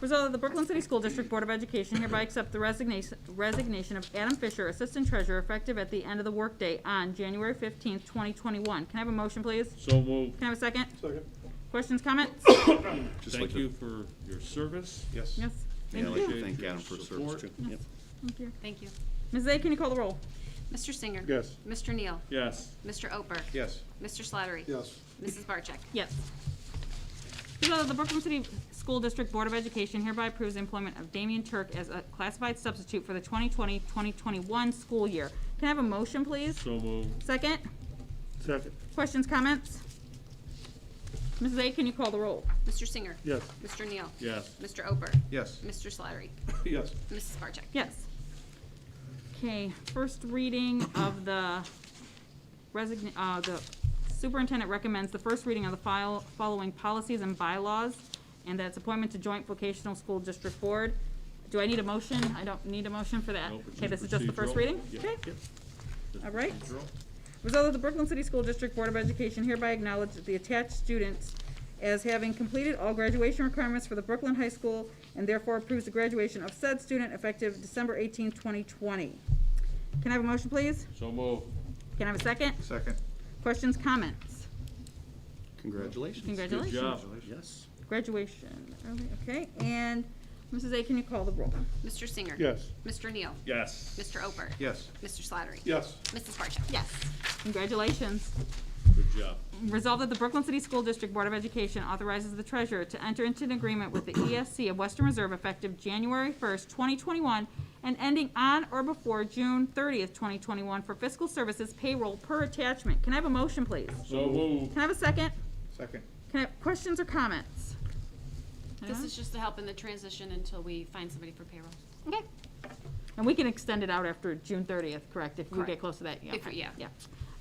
Result of the Brooklyn City School District Board of Education hereby accept the resignation of Adam Fisher, Assistant Treasurer, effective at the end of the workday on January 15th, 2021. Can I have a motion, please? So moved. Can I have a second? Second. Questions, comments? Just like Thank to- you for your service. Yes. Yes. Yeah, Thank I'd like to you. thank Your Adam for his service support. too. Yep. Thank you. Thank you. Mrs. A, can you call the roll? Mr. Singer. Yes. Mr. Neal. Yes. Mr. Oper. Yes. Mr. Slattery. Yes. Mrs. Barcheck. Yes. Result of the Brooklyn City School District Board of Education hereby approves the employment of Damian Turk as a classified substitute for the 2020-2021 school year. Can I have a motion, please? So moved. Second? Second. Questions, comments? Mrs. A, can you call the roll? Mr. Singer. Yes. Mr. Neal. Yes. Mr. Oper. Yes. Mr. Slattery. Yes. Mrs. Barcheck. Yes. Okay, first reading of the the superintendent recommends the first reading of the following policies and bylaws, and that's appointment to joint vocational school district board. Do I need a motion? I don't need a motion for that. Nope, it's Okay, this is just just the first procedural. reading? Yep, Okay. yep. Just All right. procedural. Result of the Brooklyn City School District Board of Education hereby acknowledge the attached students as having completed all graduation requirements for the Brooklyn High School, and therefore approves the graduation of said student effective December 18, 2020. Can I have a motion, please? So moved. Can I have a second? Second. Questions, comments? Congratulations. Congratulations. Good job. Yes. Graduation early, okay, and Mrs. A, can you call the roll? Mr. Singer. Yes. Mr. Neal. Yes. Mr. Oper. Yes. Mr. Slattery. Yes. Mrs. Barcheck. Yes. Congratulations. Good job. Resolved that the Brooklyn City School District Board of Education authorizes the treasurer to enter into an agreement with the ESC of Western Reserve effective January 1st, 2021, and ending on or before June 30th, 2021 for fiscal services payroll per attachment. Can I have a motion, please? So moved. Can I have a second? Second. Can I have questions or comments? This is just to help in the transition until we find somebody for payroll. Okay. And we can extend it out after June 30th, correct, if we get Correct. close to that? If- Okay. yeah. Yeah.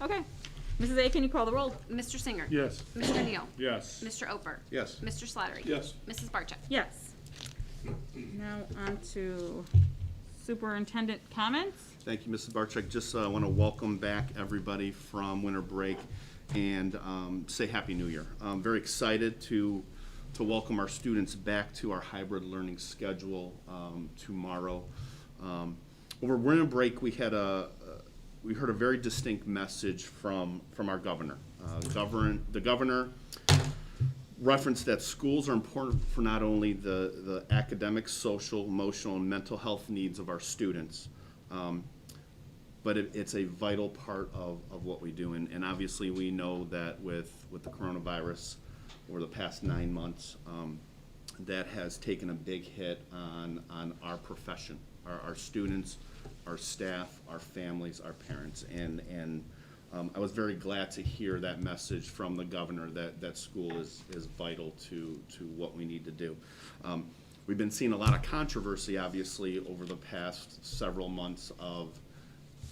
Okay. Mrs. A, can you call the roll? Mr. Singer. Yes. Mr. Neal. Yes. Mr. Oper. Yes. Mr. Slattery. Yes. Mrs. Barcheck. Yes. Now on to superintendent comments. Thank you, Mrs. Barcheck. Just want to welcome back everybody from winter break and say Happy New Year. I'm very excited to welcome our students back to our hybrid learning schedule tomorrow. Over winter break, we heard a very distinct message from our governor. The governor referenced that schools are important for not only the academic, social, emotional, and mental health needs of our students, but it's a vital part of what we do. And obviously, we know that with the coronavirus over the past 9 months, that has taken a big hit on our profession, our students, our staff, our families, our parents. And I was very glad to hear that message from the governor that school is vital to what we need to do. We've been seeing a lot of controversy, obviously, over the past several months of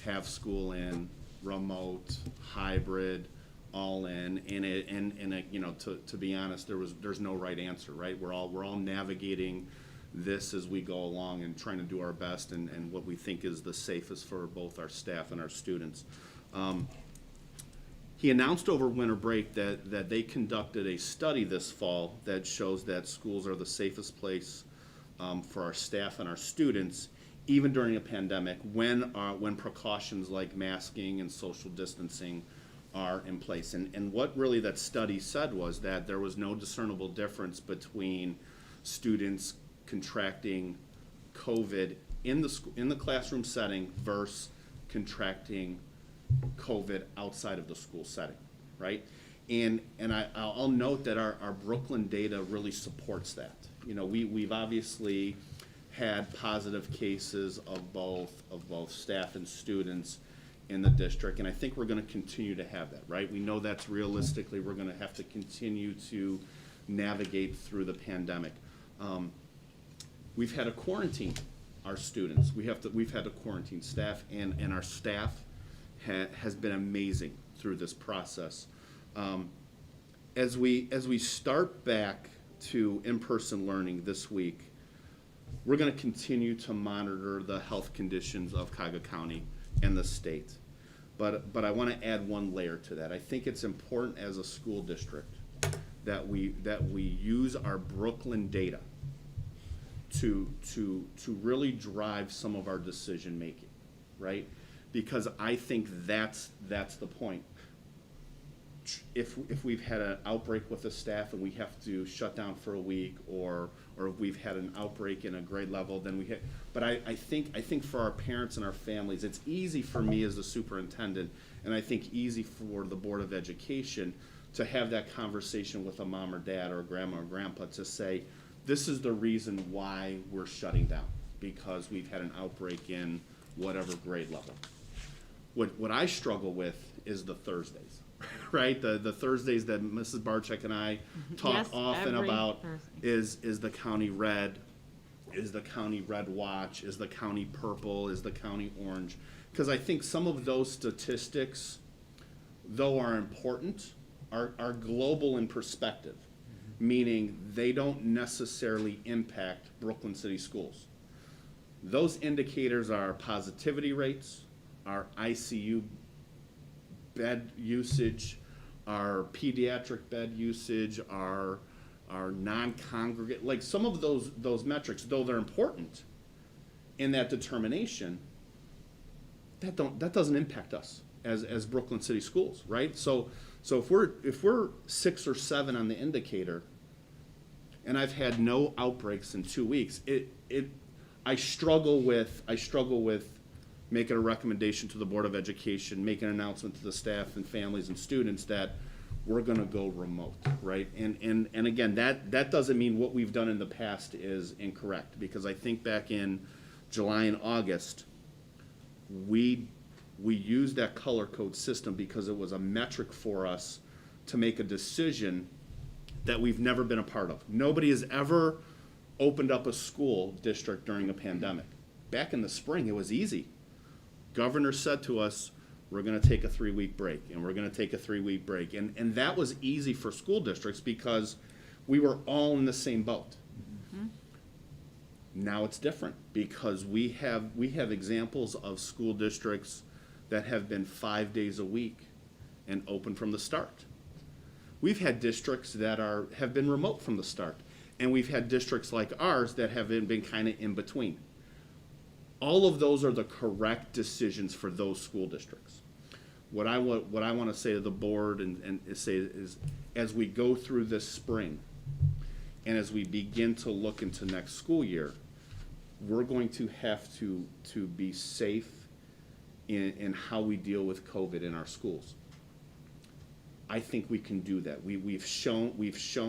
have school in, remote, hybrid, all in, and you know, to be honest, there's no right answer, right? We're all navigating this as we go along and trying to do our best and what we think is the safest for both our staff and our students. He announced over winter break that they conducted a study this fall that shows that schools are the safest place for our staff and our students, even during a pandemic, when precautions like masking and social distancing are in place. And what really that study said was that there was no discernible difference between students contracting COVID in the classroom setting versus contracting COVID outside of the school setting, right? And I'll note that our Brooklyn data really supports that. You know, we've obviously had positive cases of both staff and students in the district, and I think we're going to continue to have that, right? We know that's realistically we're going to have to continue to navigate through the pandemic. We've had to quarantine our students. We've had to quarantine staff, and our staff has been amazing through this process. As we start back to in-person learning this week, we're going to continue to monitor the health conditions of Cuyahoga County and the state. But I want to add one layer to that. I think it's important as a school district that we use our Brooklyn data to really drive some of our decision making, right? Because I think that's the point. If we've had an outbreak with the staff and we have to shut down for a week, or if we've had an outbreak in a grade level, then we hit. But I think for our parents and our families, it's easy for me as the superintendent, and I think easy for the Board of Education to have that conversation with a mom or dad or a grandma or grandpa to say, this is the reason why we're shutting down, because we've had an outbreak in whatever grade level. What I struggle with is the Thursdays, right? The Thursdays that Mrs. Barcheck and I talk Yes, often every about Thursday. is the county red, is the county red watch, is the county purple, is the county orange. Because I think some of those statistics, though are important, are global in perspective, meaning they don't necessarily impact Brooklyn City Schools. Those indicators are positivity rates, our ICU bed usage, our pediatric bed usage, our non-congregate, like some of those metrics, though they're important in that determination, that doesn't impact us as Brooklyn City Schools, right? So if we're 6 or 7 on the indicator, and I've had no outbreaks in 2 weeks, I struggle with making a recommendation to the Board of Education, making an announcement to the staff and families and students that we're going to go remote, right? And again, that doesn't mean what we've done in the past is incorrect, because I think back in July and August, we used that color code system because it was a metric for us to make a decision that we've never been a part of. Nobody has ever opened up a school district during a pandemic. back in the spring, it was easy. Governor said to us, we're gonna take a 3-week break, and we're gonna take a 3-week break. And that was easy for school districts because we were all in the same boat. Now it's different because we have examples of school districts that have been 5 days a week and open from the start. We've had districts that have been remote from the start, and we've had districts like ours that have been kind of in between. All of those are the correct decisions for those school districts. What I want to say to the board and say is, as we go through this spring, and as we begin to look into next school year, we're going to have to be safe in how we deal with COVID in our schools. I think we can do that. We've shown,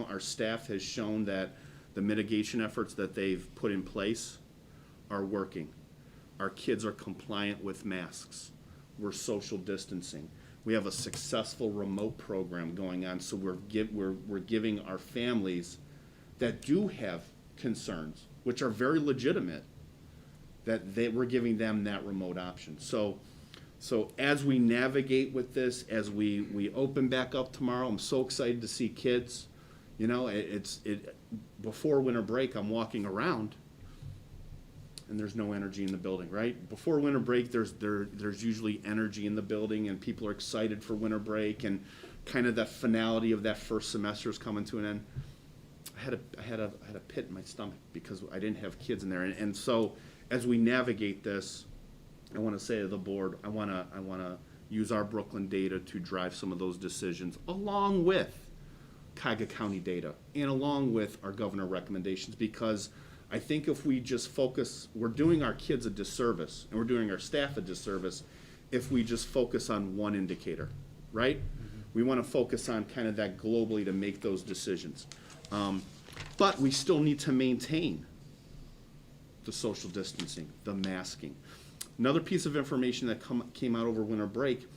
our staff has shown that the mitigation efforts that they've put in place are working. Our kids are compliant with masks. We're social distancing. We have a successful remote program going on, so we're giving our families that do have concerns, which are very legitimate, we're giving them that remote option. So as we navigate with this, as we open back up tomorrow, I'm so excited to see kids. You know, before winter break, I'm walking around, and there's no energy in the building, right? Before winter break, there's usually energy in the building, and people are excited for winter break, and kind of the finality of that first semester is coming to an end. I had a pit in my stomach because I didn't have kids in there, and so as we navigate this, I want to say to the board, I want to use our Brooklyn data to drive some of those decisions, along with Cuyahoga County data and along with our governor recommendations, because I think if we just focus, we're doing our kids a disservice and we're doing our staff a disservice if we just focus on one indicator, right? We want to focus on kind of that globally to make those decisions. But we still need to maintain the social distancing, the masking. Another piece of information that came out over winter break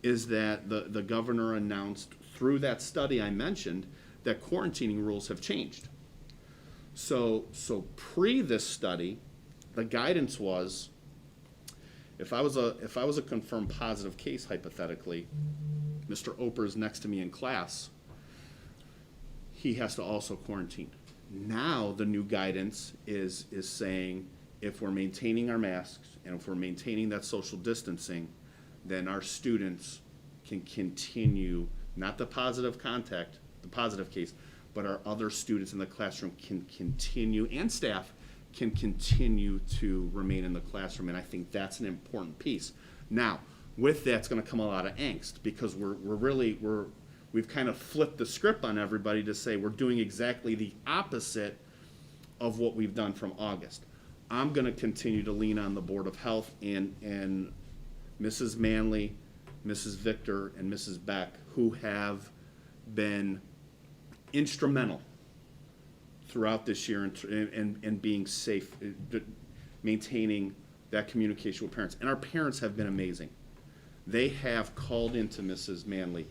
is that the governor announced through that study I mentioned that quarantining rules have changed. So pre this study, the guidance was, if I was a confirmed positive case, hypothetically, Mr. Oper is next to me in class, he has to also quarantine. Now the new guidance is saying if we're maintaining our masks and if we're maintaining that social distancing, then our students can continue, not the positive contact, the positive case, but our other students in the classroom can continue, and staff can continue to remain in the classroom, and I think that's an important piece. Now, with that's gonna come a lot of angst, because we've kind of flipped the script on everybody to say we're doing exactly the opposite of what we've done from August. I'm gonna continue to lean on the Board of Health and Mrs. Manley, Mrs. Victor, and Mrs. Beck, who have been instrumental throughout this year and being safe, maintaining that communication with parents. And our parents have been amazing. They have called into Mrs. Manley,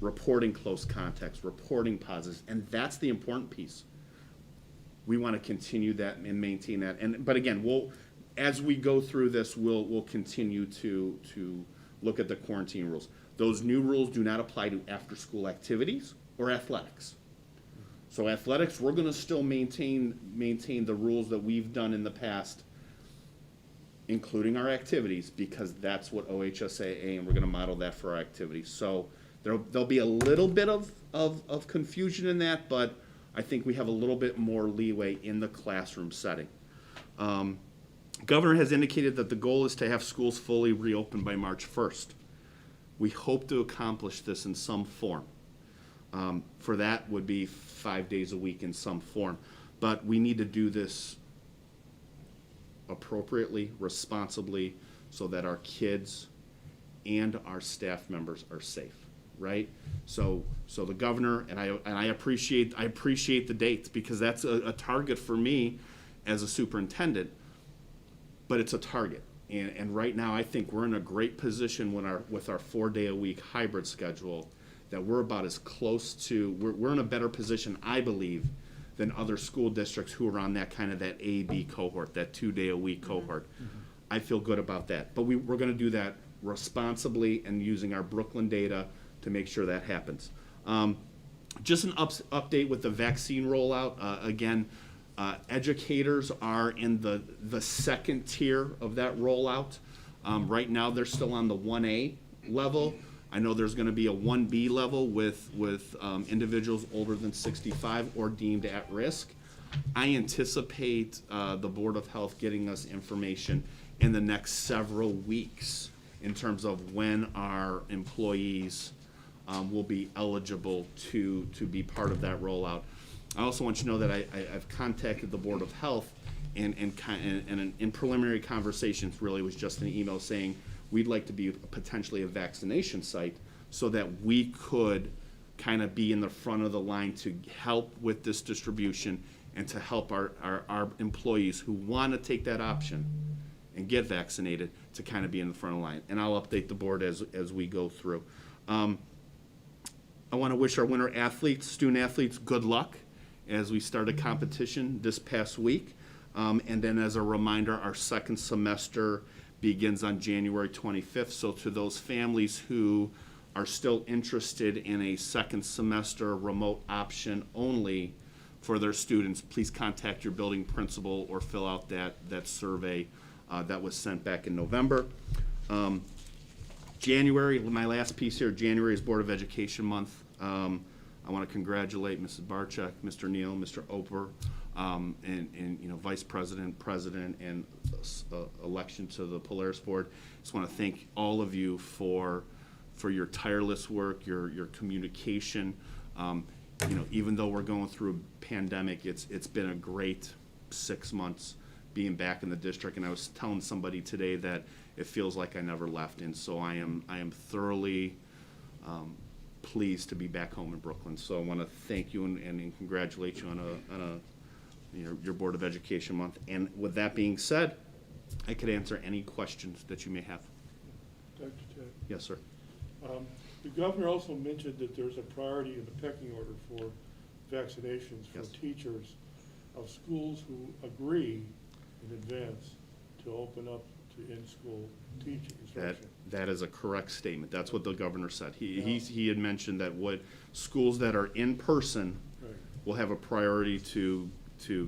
reporting close contacts, reporting positives, and that's the important piece. We want to continue that and maintain that. But again, as we go through this, we'll continue to look at the quarantine rules. Those new rules do not apply to after-school activities or athletics. So athletics, we're going to still maintain the rules that we've done in the past, including our activities, because that's what OHSAA, and we're going to model that for our activities. So there'll be a little bit of confusion in that, but I think we have a little bit more leeway in the classroom setting. Governor has indicated that the goal is to have schools fully reopened by March 1st. We hope to accomplish this in some form. For that would be 5 days a week in some form. But we need to do this appropriately, responsibly, so that our kids and our staff members are safe, right? So the governor, and I appreciate the dates, because that's a target for me as a superintendent, but it's a target. And right now I think we're in a great position with our 4-day-a-week hybrid schedule, that we're about as close to, we're in a better position, I believe, than other school districts who are on that kind of that A-B cohort, that 2-day-a-week cohort. I feel good about that. But we're gonna do that responsibly and using our Brooklyn data to make sure that happens. Just an update with the vaccine rollout. Again, educators are in the second tier of that rollout. Right now, they're still on the 1A level. I know there's gonna be a 1B level with individuals older than 65 or deemed at risk. I anticipate the Board of Health getting us information in the next several weeks in terms of when our employees will be eligible to be part of that rollout. I also want you to know that I've contacted the Board of Health and in preliminary conversations, really was just an email saying we'd like to be potentially a vaccination site so that we could kind of be in the front of the line to help with this distribution and to help our employees who want to take that option and get vaccinated to kind of be in the front of the line. And I'll update the board as we go through. I want to wish our winter athletes, student athletes, good luck as we start a competition this past week. And then as a reminder, our second semester begins on January 25th. So to those families who are still interested in a second semester remote option only for their students, please contact your building principal or fill out that survey that was sent back in November. January, my last piece here, January is Board of Education month. I want to congratulate Mrs. Barchek, Mr. Neal, Mr. Oper, and you know, Vice President, President, and election to the Polaris Board. Just want to thank all of you for your tireless work, your communication. You know, even though we're going through a pandemic, it's been a great 6 months being back in the district. And I was telling somebody today that it feels like I never left, and so I am thoroughly pleased to be back home in Brooklyn. So I want to thank you and congratulate you on your Board of Education month. And with that being said, I could answer any questions that you may have. Dr. Ted, Yes, sir. the governor also mentioned that there's a priority in the pecking order for vaccinations for Yes. teachers of schools who agree in advance to open up to in-school teaching instruction. That is a correct statement. That's what the governor said. He had mentioned that what schools that are in person Right. will have a priority to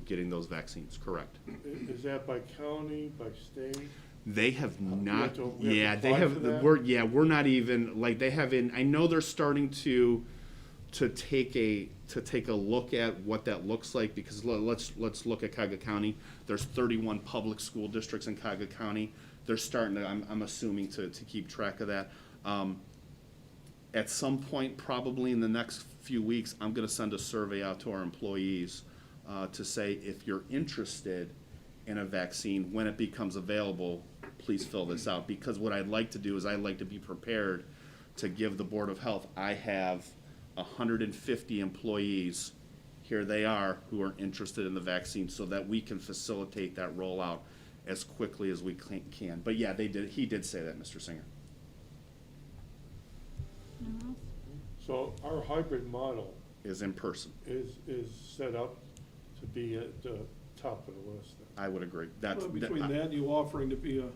getting those vaccines, correct? Is that by county, by state? They have not, we have to yeah, they apply have, for that? we're not even, like, they haven't, I know they're starting to take a look at what that looks like, because let's look at Cuyahoga County. There's 31 public school districts in Cuyahoga County. They're starting to, I'm assuming, to keep track of that. At some point, probably in the next few weeks, I'm gonna send a survey out to our employees to say, if you're interested in a vaccine, when it becomes available, please fill this out. Because what I'd like to do is I'd like to be prepared to give the Board of Health, I have 150 employees, here they are, who are interested in the vaccine, so that we can facilitate that rollout as quickly as we can. But yeah, he did say that, Mr. Singer. So our hybrid model Is in person. is set up to be at the top of the list then. I would agree. Well, between that and you offering to be a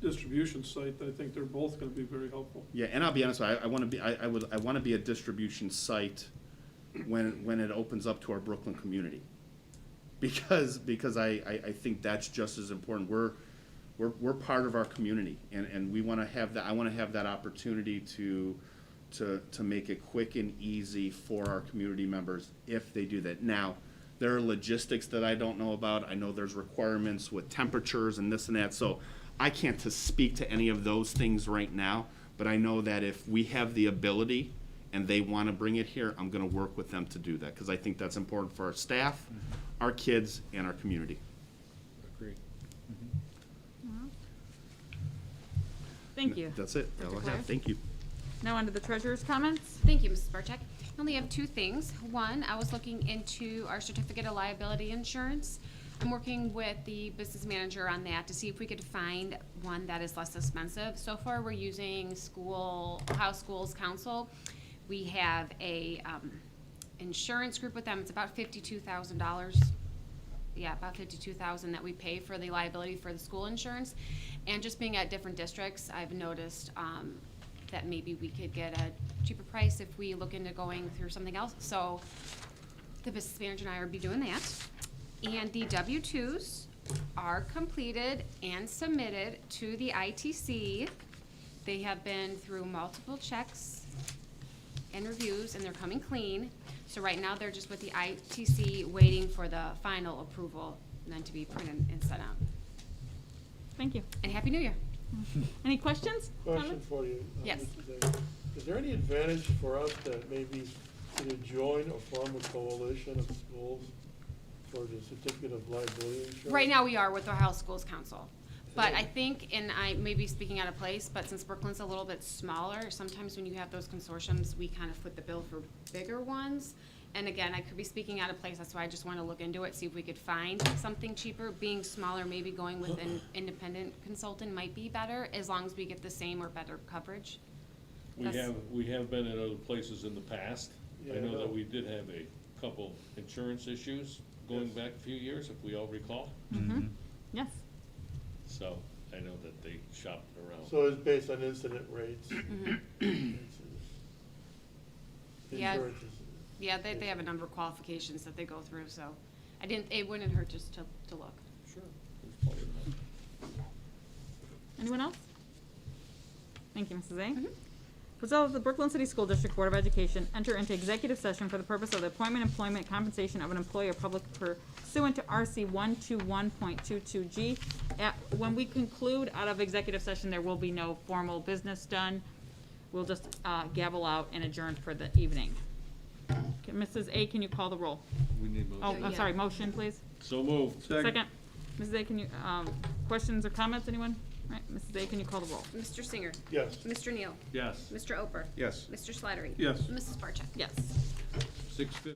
distribution site, I think they're both gonna be very helpful. Yeah, and I'll be honest, I want to be a distribution site when it opens up to our Brooklyn community. Because I think that's just as important. We're part of our community, and we want to have that. I want to have that opportunity to make it quick and easy for our community members if they do that. Now, there are logistics that I don't know about. I know there's requirements with temperatures and this and that, so I can't speak to any of those things right now, but I know that if we have the ability and they want to bring it here, I'm going to work with them to do that, because I think that's important for our staff, our kids, and our community. Agreed. Thank you. That's it. That's all I Claire? have. Thank you. Now on to the treasurer's comments. Thank you, Mrs. Barcheck. I only have two things. One, I was looking into our certificate of liability insurance. I'm working with the business manager on that to see if we could find one that is less expensive. So far, we're using Ohio Schools Council. We have a insurance group with them. It's about $52,000. Yeah, about $52,000 that we pay for the liability for the school insurance. And just being at different districts, I've noticed that maybe we could get a cheaper price if we look into going through something else. So the business manager and I will be doing that. And the W-2s are completed and submitted to the ITC. They have been through multiple checks and reviews, and they're coming clean. So right now, they're just with the ITC, waiting for the final approval, and then to be printed and sent out. Thank you. And Happy New Year. Any questions? Question comments? for you. Yes. Mrs. A. Is there any advantage for us that maybe either join or form a coalition of schools for the certificate of liability insurance? Right now, we are with the Ohio Schools Council. But I think, and I may be speaking out of place, but since Brooklyn's a little bit smaller, sometimes when you have those consortiums, we kind of foot the bill for bigger ones. And again, I could be speaking out of place, that's why I just want to look into it, see if we could find something cheaper. Being smaller, maybe going with an independent consultant might be better, as long as we get the same or better coverage. We have been at other places in the past. Yeah, I I know know. that we did have a couple insurance issues going back a few years, if we all recall. Mm-hmm. Yes. So I know that they shopped around. So it's based on incident rates? Yeah. Insurance is- Yeah, they have a number of qualifications that they go through, so it wouldn't hurt just to look. Sure. There's plenty of that. Anyone else? Thank you, Mrs. A. Mhm. Resolved that the Brooklyn City School District Board of Education enter into executive session for the purpose of the appointment, employment, compensation of an employee or public pursuant to RC 121.22G. When we conclude out of executive session, there will be no formal business done. We'll just gavel out and adjourn for the evening. Okay, Mrs. A, can you call the roll? We need Oh, motion. I'm Yeah. sorry, motion, please. So moved. Second. Mrs. A, can you, questions or comments, anyone? All right, Mrs. A, can you call the roll? Mr. Singer. Yes. Mr. Neal. Yes. Mr. Oper. Yes. Mr. Slattery. Yes. Mrs. Barcheck. Yes. 6:50.